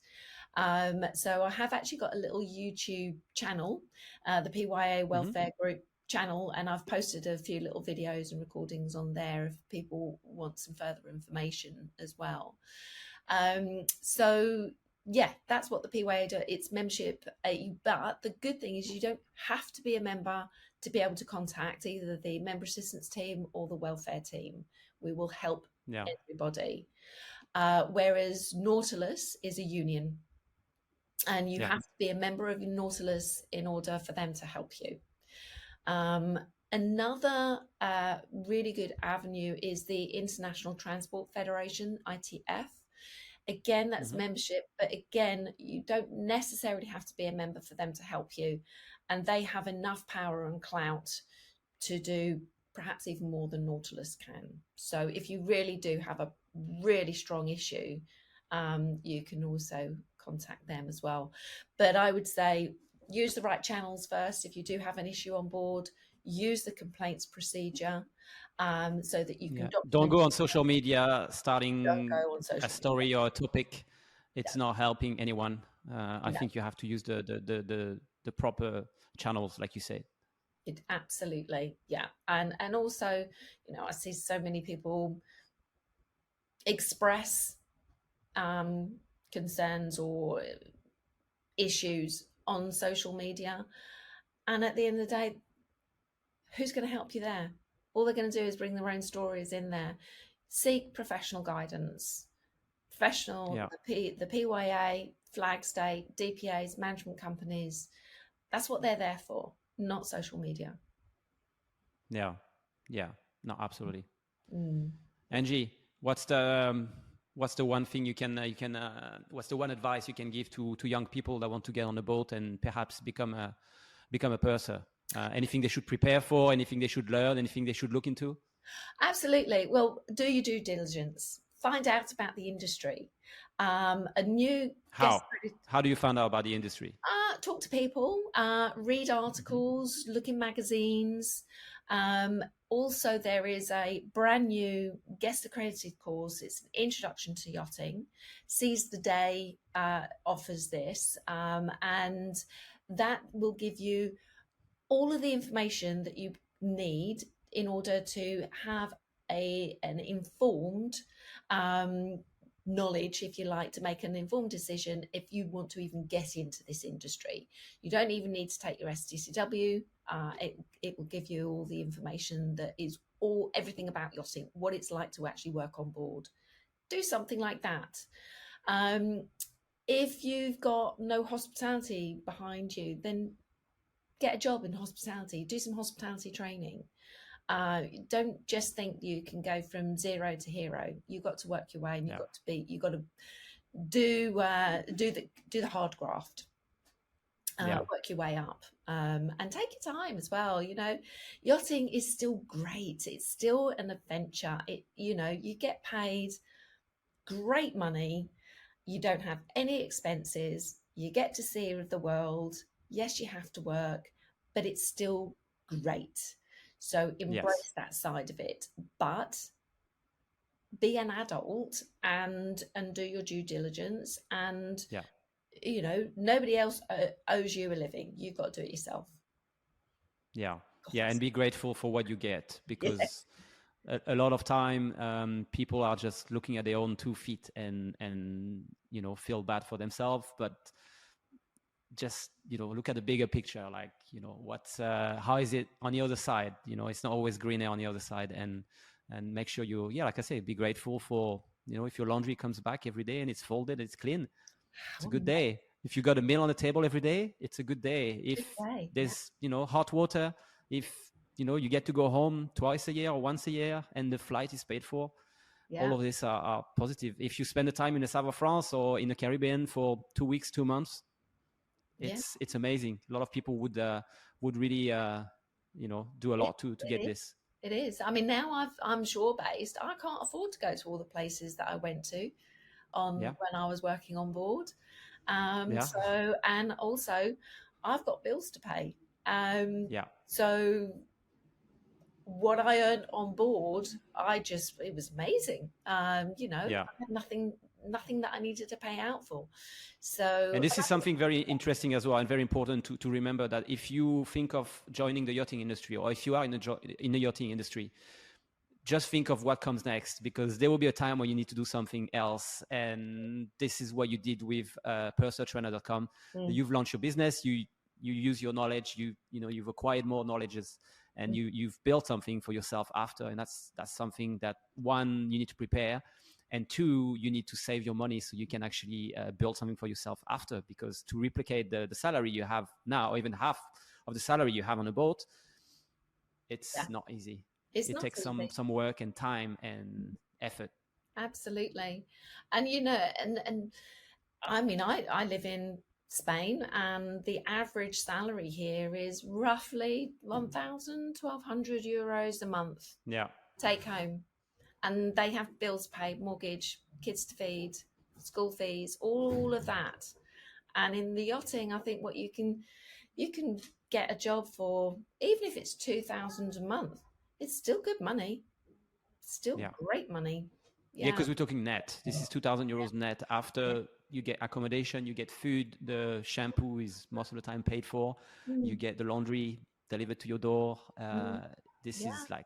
So I have actually got a little YouTube channel, the PYA Welfare Group channel, and I've posted a few little videos and recordings on there if people want some further information as well. So yeah, that's what the PYA does. It's membership, but the good thing is you don't have to be a member to be able to contact either the member assistance team or the welfare team. We will help everybody. Whereas Nautilus is a union, and you have to be a member of Nautilus in order for them to help you. Another really good avenue is the International Transport Federation, ITF. Again, that's membership, but again, you don't necessarily have to be a member for them to help you. And they have enough power and clout to do perhaps even more than Nautilus can. So if you really do have a really strong issue, you can also contact them as well. But I would say use the right channels first. If you do have an issue on board, use the complaints procedure so that you can don't go on social media starting a story media or a topic. It's not helping anyone. I think you have to use the proper channels, like you said. Absolutely, yeah. And also, you know, I see so many people express concerns or issues on social media, and at the end of the day, who's going to help you there? All they're going to do is bring their own stories in there. Seek professional guidance. Professional, the PYA, Flag State, DPAs, management companies. That's what they're there for, not social media. Yeah, no, absolutely. Angie, what's the one thing what's the one advice you can give to young people that want to get on a boat and perhaps become a purser? Anything they should prepare for? Anything they should learn? Anything they should look into? Absolutely. Well, do your due diligence. Find out about the industry. A new How do you find out about the industry? Talk to people, read articles, look in magazines. Also, there is a brand new guest accredited course. It's an introduction to yachting. Seize the Day offers this, and that will give you all of the information that you need in order to have an informed knowledge, if you like, to make an informed decision if you want to even get into this industry. You don't even need to take your STCW. It will give you all the information that is everything about yachting, what it's like to actually work on board. Do something like that. If you've got no hospitality behind you, then get a job in hospitality, do some hospitality training. Don't just think you can go from zero to hero. You've got to work your way, and you've got to do the hard graft. Work your way up, and take your time as well. You know, yachting is still great. It's still an adventure. You get paid great money. You don't have any expenses. You get to see the world. Yes, you have to work, but it's still great. So embrace that side of it, but be an adult and do your due diligence. And nobody else owes you a living. You've got to do it yourself. And be grateful for what you get, because a lot of time people are just looking at their own 2 feet and feel bad for themselves, but just look at the bigger picture, like what's how is it on the other side. It's not always greener on the other side, and make sure you like I say, be grateful for if your laundry comes back every day and it's folded, it's clean. it's a Oh, good day. If you got a meal on the table every day, it's a good day. good If day. Yeah. there's, hot water, if, you get to go home twice a year or once a year and the flight is paid for, all Yeah. of this are positive. If you spend the time in the south of France or in the Caribbean for 2 weeks, 2 months, Yeah. it's amazing. A lot of people would really, do a It, lot to it get is. this. It is. I mean, now I'm shore based. I can't afford to go to all the places that I went to on Yeah. when I was working on board. Yeah. And also, I've got bills to pay. Um, Yeah. so what I earned on board, it was amazing. Yeah. I had nothing that I needed to pay out for. So And this is something very interesting as well, and very important to remember, that if you think of joining the yachting industry, or if you are in the yachting industry, just think of what comes next, because there will be a time when you need to do something else. And this is what you did with personaltrainer.com. mm, You've launched your business, you use your knowledge, you've acquired more knowledges, and mm, you've built something for yourself after. And that's something that, one, you need to prepare, and two, you need to save your money so you can actually build something for yourself after. Because to replicate the salary you have now, or even half of the salary you have on a boat, yeah, it's not easy. it's It not takes easy. some work and time and effort. Absolutely. And and I mean, I live in Spain, and the average salary here is roughly 1,000, 1,200 euros a month Yeah. take home. And they have bills paid, mortgage, kids to feed, school fees, all of that. And in the yachting, I think what you can get a job for, even if it's 2,000 a month, it's still good money. Still Yeah. great money. Yeah, Yeah. because we're talking net. This is 2,000 euros net. Yeah. After you get accommodation, you get food, the shampoo is most of the time paid for, you Mm, get the laundry delivered to your door. mm, This yeah. is like,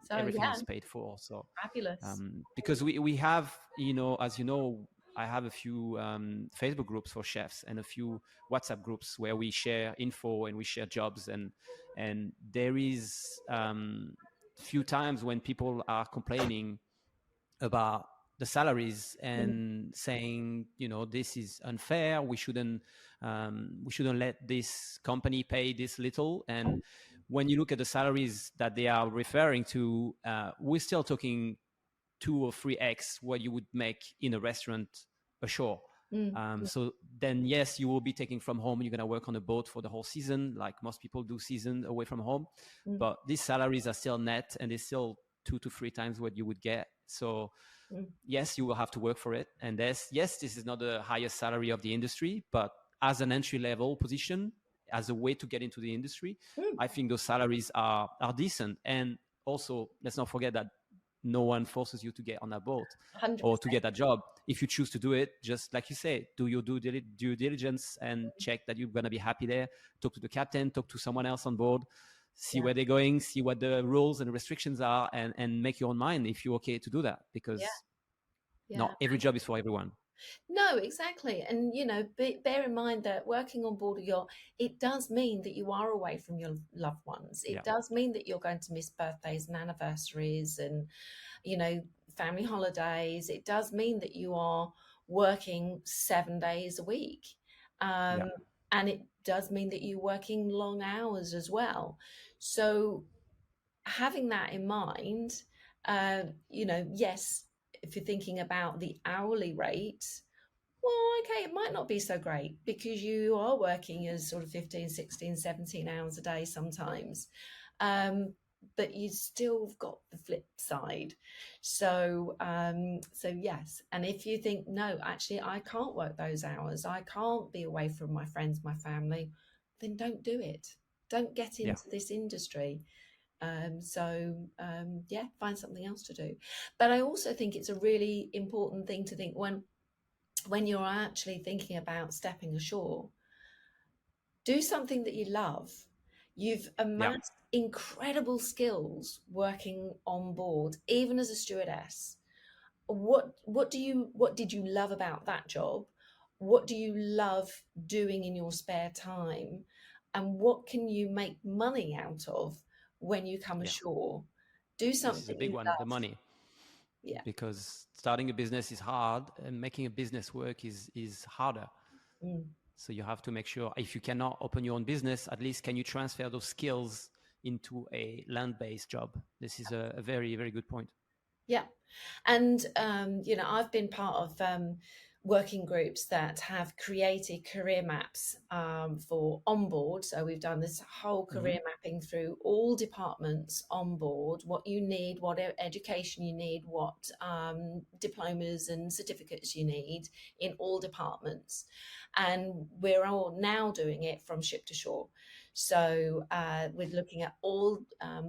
So everything yeah, is paid for. So fabulous. because we have, as you know, I have a few Facebook groups for chefs and a few WhatsApp groups where we share info and we share jobs, and there is few times when people are complaining about the salaries Mm, and saying, this is unfair. We shouldn't let this company pay this little. And when you look at the salaries that they are referring to, we're still talking 2 or 3x what you would make in a restaurant ashore. mm, So then, yes, you will be taking from home. You're going to work on a boat for the whole season, like most people do season away from home. mm, But these salaries are still net, and they're still 2 to 3 times what you would get. So mm, yes, you will have to work for it. And yes, this is not the highest salary of the industry, but as an entry level position, as a way to get into the industry, mm, I think those salaries are decent. And also, let's not forget that no one forces you to get on a boat or to 100%. get a job. If you choose to do it, just like you say, do your due diligence and check that you're going to be happy there. Talk to the captain, talk to someone else on board, see Yeah. where they're going, see what the rules and restrictions are, and make your own mind if you're okay to do that, Yeah. because Yeah. not every job is for everyone. No, exactly. And, bear in mind that working on board a yacht, it does mean that you are away from your loved ones. It Yeah, does mean that you're going to miss birthdays and anniversaries and, family holidays. It does mean that you are working 7 days a week. yeah, Um, and it does mean that you're working long hours as well. So, having that in mind, yes, if you're thinking about the hourly rate, well, okay, it might not be so great because you are working as sort of 15, 16, 17 hours a day sometimes. But you still got the flip side. So yes. And if you think, no, actually, I can't work those hours, I can't be away from my friends, my family, then don't do it. Don't get yeah, into this industry. Yeah, find something else to do. But I also think it's a really important thing to think when you're actually thinking about stepping ashore, do something that you love. You've yeah, amassed incredible skills working on board, even as a stewardess. What did you love about that job? What do you love doing in your spare time? And what can you make money out of when you come yeah. ashore? Do This is a something big you one, the love. money. Yeah. because starting a business is hard and making a business work is harder. So you have to make sure, if you cannot open your own business, at least can you transfer those skills into a land-based job? This is a very, very good point. Yeah. And, I've been part of working groups that have created career maps for onboard. So we've done this whole career mapping through all departments on board, what you need, what education you need, what diplomas and certificates you need in all departments. And we're all now doing it from ship to shore. So we're looking at all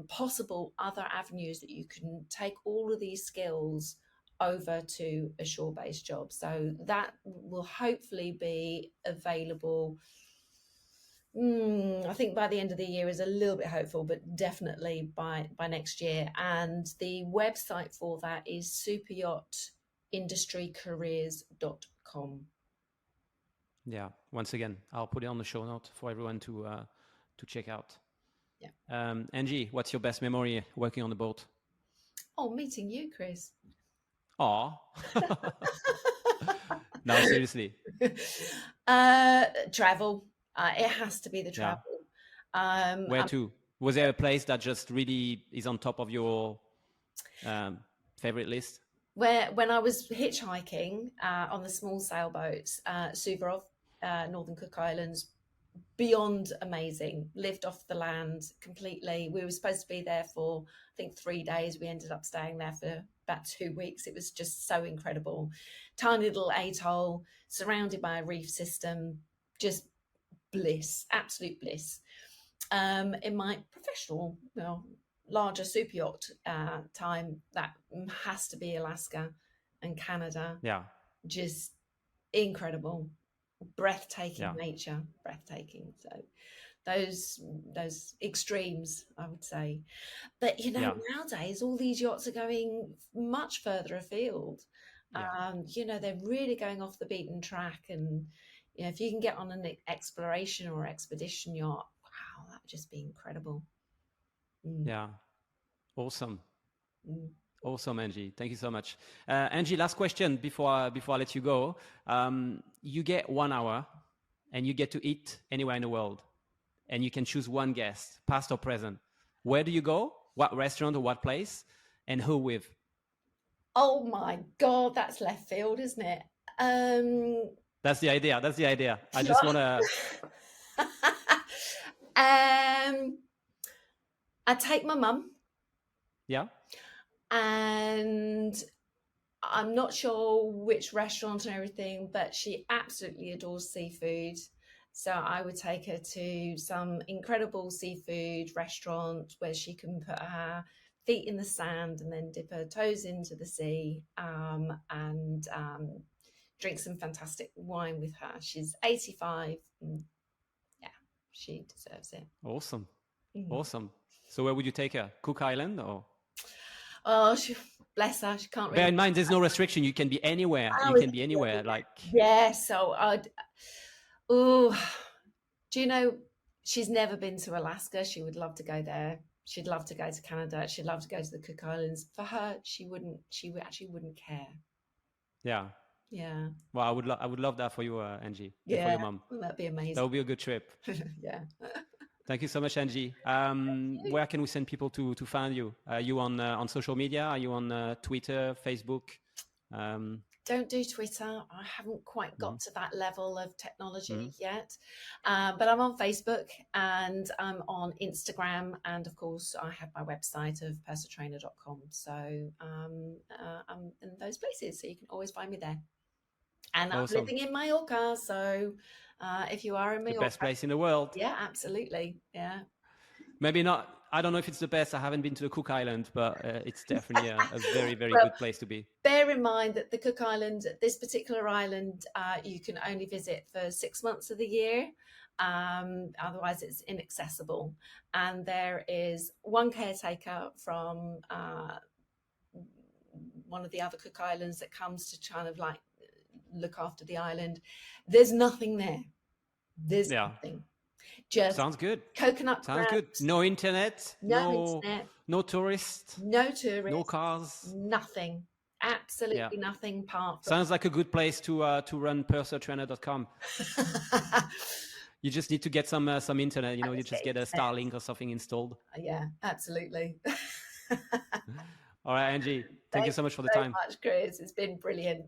possible other avenues that you can take all of these skills over to a shore-based job. So that will hopefully be available. I think by the end of the year is a little bit hopeful, but definitely by next year. And the website for that is superyachtindustrycareers.com. Yeah. Once again, I'll put it on the show note for everyone to check out. Yeah. Angie, what's your best memory working on the boat? Oh, meeting you, Chris. Aw. No, seriously. Travel. It has to be the travel. Where to? Was there a place that just really is on top of your favorite list? When I was hitchhiking on the small sailboats, Suvarov, Northern Cook Islands, beyond amazing. Lived off the land completely. We were supposed to be there for, I think, 3 days. We ended up staying there for about 2 weeks. It was just so incredible. Tiny little atoll, surrounded by a reef system, just bliss, absolute bliss. In my professional, larger super yacht time, that has to be Alaska and Canada. Yeah. Just incredible. Breathtaking nature, breathtaking. So those extremes, I would say. But nowadays all these yachts are going much further afield. They're really going off the beaten track, and if you can get on an exploration or expedition yacht, wow, that would just be incredible. Yeah, awesome. Awesome, Angie. Thank you so much. Angie, last question before I let you go. You get 1 hour and you get to eat anywhere in the world, and you can choose one guest, past or present. Where do you go? What restaurant or what place? And who with? Oh my God, that's left field, isn't it? That's the idea. I just want to... I take my mum. Yeah. And I'm not sure which restaurant and everything, but she absolutely adores seafood. So I would take her to some incredible seafood restaurant where she can put her feet in the sand and then dip her toes into the sea, and drink some fantastic wine with her. She's 85. And yeah, she deserves it. Awesome. Awesome. So where would you take her? Cook Island or? Oh, bless her. She can't really. Bear in mind, there's no restriction. You can be anywhere. You can be anywhere. Yeah. So do you know, she's never been to Alaska. She would love to go there. She'd love to go to Canada. She'd love to go to the Cook Islands. For her, she actually wouldn't care. Yeah. Yeah. Well, I would love that for you, Angie. Yeah. For your mum. That'd be amazing. That would be a good trip. Yeah. Thank you so much, Angie. Where can we send people to find you? Are you on social media? Are you on Twitter, Facebook? Don't do Twitter. I haven't quite got to that level of technology yet. But I'm on Facebook and I'm on Instagram. And of course, I have my website of personaltrainer.com. So I'm in those places. So you can always find me there. And awesome. I'm living in Mallorca. So if you are in Mallorca. The best place in the world. Yeah, absolutely. Yeah. Maybe not. I don't know if it's the best. I haven't been to the Cook Island, but it's definitely a very, very good place to be. Bear in mind that the Cook Island, this particular island, you can only visit for 6 months of the year. Otherwise, it's inaccessible. And there is one caretaker from one of the other Cook Islands that comes to kind of like look after the island. There's nothing there. There's nothing. Just sounds good. Coconut sounds good. No internet. No internet. No tourists. No tourists. No cars. Nothing. Absolutely nothing apart from. Sounds like a good place to run pursertrainer.com. You just need to get some internet, you just get a Starlink or something installed. Yeah, absolutely. All right, Angie, thank you so much for the time. Thank you so much, Chris. It's been brilliant.